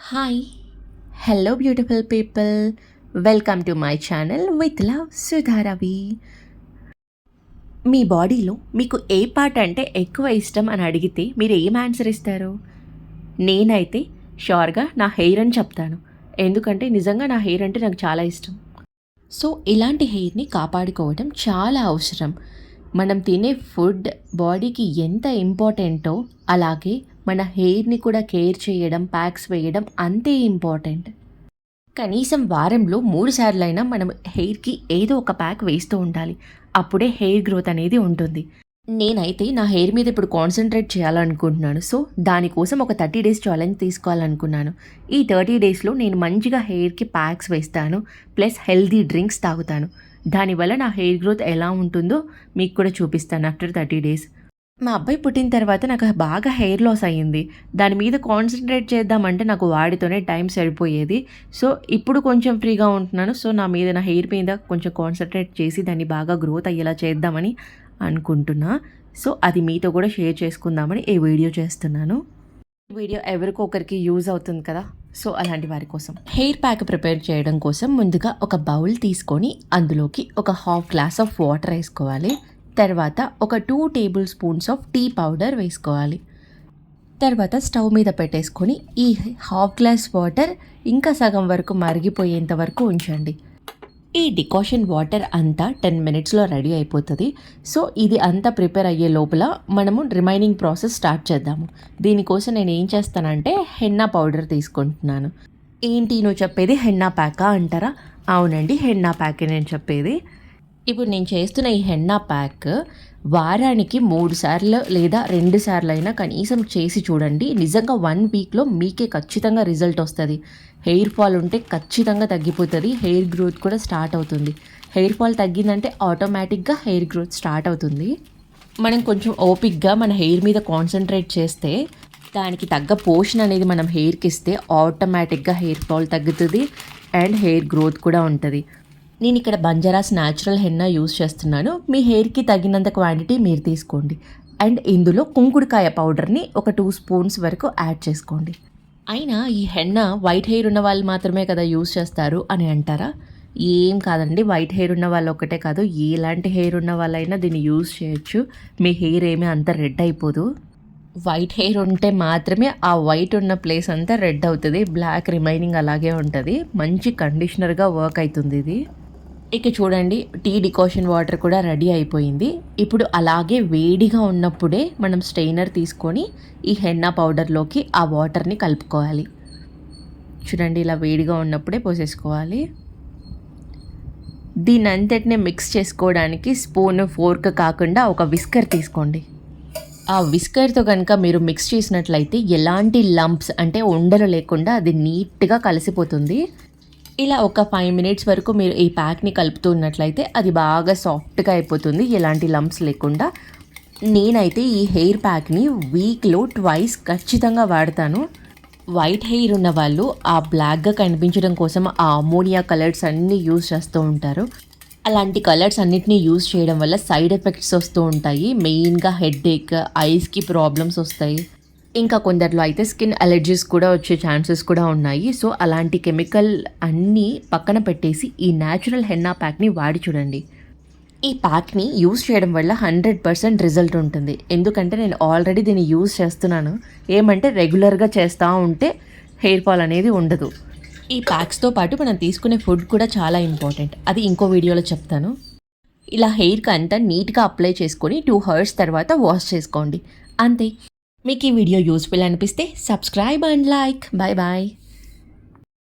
Hi hello beautiful people, welcome to my channel with love Sudharavi. మీ బాడీలో మీకు ఏ part అంటే ఎక్కువ ఇష్టం అని అడిగితే మీరు ఏం ఆన్సర్ ఇస్తారు? నేనైతే షూర్గా నా హెయిర్ అని చెప్తాను. ఎందుకంటే నిజంగా నా హెయిర్ అంటే నాకు చాలా ఇష్టం. సో ఇలాంటి హెయిర్ని కాపాడుకోవడం చాలా అవసరం. మనం తినే ఫుడ్ బాడీకి ఎంత ఇంపార్టెంటో అలాగే మన హెయిర్ని కూడా కేర్ చేయడం, ప్యాక్స్ వేయడం అంతే ఇంపార్టెంట్. కనీసం వారంలో 3 సార్లైనా మనం హెయిర్కి ఏదో ఒక ప్యాక్ వేస్తూ ఉండాలి. అప్పుడే హెయిర్ గ్రోత్ అనేది ఉంటుంది. నేనైతే నా హెయిర్ మీద ఇప్పుడు కాన్సన్ట్రేట్ చేయాలనుకుంటున్నాను. సో దానికోసం ఒక 30 డేస్ ఛాలెంజ్ తీసుకోవాలనుకున్నాను. ఈ 30 డేస్లో నేను మంచిగా హెయిర్కి ప్యాక్స్ వేస్తాను, ప్లస్ హెల్దీ డ్రింక్స్ తాగుతాను. దానివల్ల నా హెయిర్ గ్రోత్ ఎలా ఉంటుందో మీకు కూడా చూపిస్తాను ఆఫ్టర్ 30 డేస్. మా అబ్బాయి పుట్టిన తర్వాత నాకు బాగా హెయిర్ లాస్ అయ్యింది. దాని మీద కాన్సన్ట్రేట్ చేద్దామంటే నాకు వాడితోనే టైం సరిపోయేది. సో ఇప్పుడు కొంచెం ఫ్రీగా ఉంటున్నాను. సో నా హెయిర్ మీద కొంచెం కాన్సన్ట్రేట్ చేసి దాన్ని బాగా గ్రోత్ అయ్యేలా చేద్దామని అనుకుంటున్నా. సో అది మీతో కూడా షేర్ చేసుకుందామని ఈ వీడియో చేస్తున్నాను. వీడియో ఎవరికొకరికి యూజ్ అవుతుంది కదా, సో అలాంటి వారి కోసం. హెయిర్ ప్యాక్ ప్రిపేర్ చేయడం కోసం ముందుగా ఒక బౌల్ తీసుకొని అందులోకి ఒక హాఫ్ గ్లాస్ ఆఫ్ వాటర్ వేసుకోవాలి. తర్వాత ఒక 2 tablespoons of tea powder వేసుకోవాలి. తర్వాత స్టవ్ మీద పెట్టేసుకొని ఈ హాఫ్ గ్లాస్ వాటర్ ఇంకా సగం వరకు మరిగిపోయేంత వరకు ఉంచండి. ఈ డికాషన్ వాటర్ అంతా 10 మినిట్స్లో రెడీ అయిపోతుంది. సో ఇది అంతా ప్రిపేర్ అయ్యే లోపల మనము రిమైనింగ్ ప్రాసెస్ స్టార్ట్ చేద్దాము. దీనికోసం నేను ఏం చేస్తానంటే హెన్నా పౌడర్ తీసుకుంటున్నాను. ఏంటి నువ్వు చెప్పేది హెన్నా ప్యాకా అంటారా? అవునండి, హెన్నా ప్యాకే నేను చెప్పేది. ఇప్పుడు నేను చేస్తున్న ఈ హెన్నా ప్యాక్ వారానికి 3 సార్లు లేదా 2 సార్లు అయినా కనీసం చేసి చూడండి. నిజంగా 1 వీక్లో మీకే ఖచ్చితంగా రిజల్ట్ వస్తుంది. హెయిర్ ఫాల్ ఉంటే ఖచ్చితంగా తగ్గిపోతుంది. హెయిర్ గ్రోత్ కూడా స్టార్ట్ అవుతుంది. హెయిర్ ఫాల్ తగ్గిందంటే ఆటోమేటిక్గా హెయిర్ గ్రోత్ స్టార్ట్ అవుతుంది. మనం కొంచెం ఓపిక్గా మన హెయిర్ మీద కాన్సన్ట్రేట్ చేస్తే దానికి తగ్గ పోషన్ అనేది మనం హెయిర్కి ఇస్తే ఆటోమేటిక్గా హెయిర్ ఫాల్ తగ్గుతుంది అండ్ హెయిర్ గ్రోత్ కూడా ఉంటుంది. నేను ఇక్కడ బంజారాస్ న్యాచురల్ హెన్నా యూస్ చేస్తున్నాను. మీ హెయిర్కి తగినంత క్వాంటిటీ మీరు తీసుకోండి. అండ్ ఇందులో కుంకుడుకాయ పౌడర్ని ఒక 2 స్పూన్స్ వరకు యాడ్ చేసుకోండి. అయినా ఈ హెన్నా వైట్ హెయిర్ ఉన్న వాళ్ళు మాత్రమే కదా యూస్ చేస్తారు అని అంటారా? ఏం కాదండి, వైట్ హెయిర్ ఉన్న వాళ్ళు ఒకటే కాదు, ఎలాంటి హెయిర్ ఉన్న వాళ్ళైనా దీన్ని యూస్ చేయొచ్చు. మీ హెయిర్ ఏమీ అంత రెడ్ అయిపోదు. వైట్ హెయిర్ ఉంటే మాత్రమే ఆ వైట్ ఉన్న ప్లేస్ అంతా రెడ్ అవుతుంది, బ్లాక్ రిమైనింగ్ అలాగే ఉంటుంది. మంచి కండిషనర్గా వర్క్ అవుతుంది ఇది. ఇక చూడండి, టీ డికాషన్ వాటర్ కూడా రెడీ అయిపోయింది. ఇప్పుడు అలాగే వేడిగా ఉన్నప్పుడే మనం స్ట్రెయినర్ తీసుకొని ఈ హెన్నా పౌడర్లోకి ఆ వాటర్ని కలుపుకోవాలి. చూడండి, ఇలా వేడిగా ఉన్నప్పుడే పోసేసుకోవాలి. దీని అంతటినే మిక్స్ చేసుకోవడానికి స్పూన్, ఫోర్క్ కాకుండా ఒక విస్కర్ తీసుకోండి. ఆ విస్కర్తో కనుక మీరు మిక్స్ చేసినట్లయితే ఎలాంటి లంప్స్ అంటే ఉండలు లేకుండా అది నీట్గా కలిసిపోతుంది. ఇలా ఒక 5 మినిట్స్ వరకు మీరు ఈ ప్యాక్ని కలుపుతున్నట్లయితే అది బాగా సాఫ్ట్గా అయిపోతుంది, ఎలాంటి లంప్స్ లేకుండా. నేనైతే ఈ హెయిర్ ప్యాక్ని వీక్లో 2 ఖచ్చితంగా వాడతాను. వైట్ హెయిర్ ఉన్న వాళ్ళు ఆ బ్లాక్గా కనిపించడం కోసం ఆ అమోనియా కలర్స్ అన్నీ యూజ్ చేస్తూ ఉంటారు. అలాంటి కలర్స్ అన్నిటినీ యూజ్ చేయడం వల్ల సైడ్ ఎఫెక్ట్స్ వస్తూ ఉంటాయి. మెయిన్గా హెడేక్, ఐస్కి ప్రాబ్లమ్స్ వస్తాయి. ఇంకా కొందరిలో అయితే స్కిన్ అలర్జీస్ కూడా వచ్చే ఛాన్సెస్ కూడా ఉన్నాయి. సో అలాంటి కెమికల్ అన్నీ పక్కన పెట్టేసి ఈ న్యాచురల్ హెన్నా ప్యాక్ని వాడి చూడండి. ఈ ప్యాక్ని యూజ్ చేయడం వల్ల 100% రిజల్ట్ ఉంటుంది. ఎందుకంటే నేను ఆల్రెడీ దీన్ని యూజ్ చేస్తున్నాను. ఏమంటే రెగ్యులర్గా చేస్తూ ఉంటే హెయిర్ ఫాల్ అనేది ఉండదు. ఈ ప్యాక్స్తో పాటు మనం తీసుకునే ఫుడ్ కూడా చాలా ఇంపార్టెంట్. అది ఇంకో వీడియోలో చెప్తాను. ఇలా హెయిర్కి అంతా నీట్గా అప్లై చేసుకొని 2 అవర్స్ తర్వాత వాష్ చేసుకోండి. అంతే. మీకు ఈ వీడియో యూస్ఫుల్ అనిపిస్తే subscribe and like. Bye bye.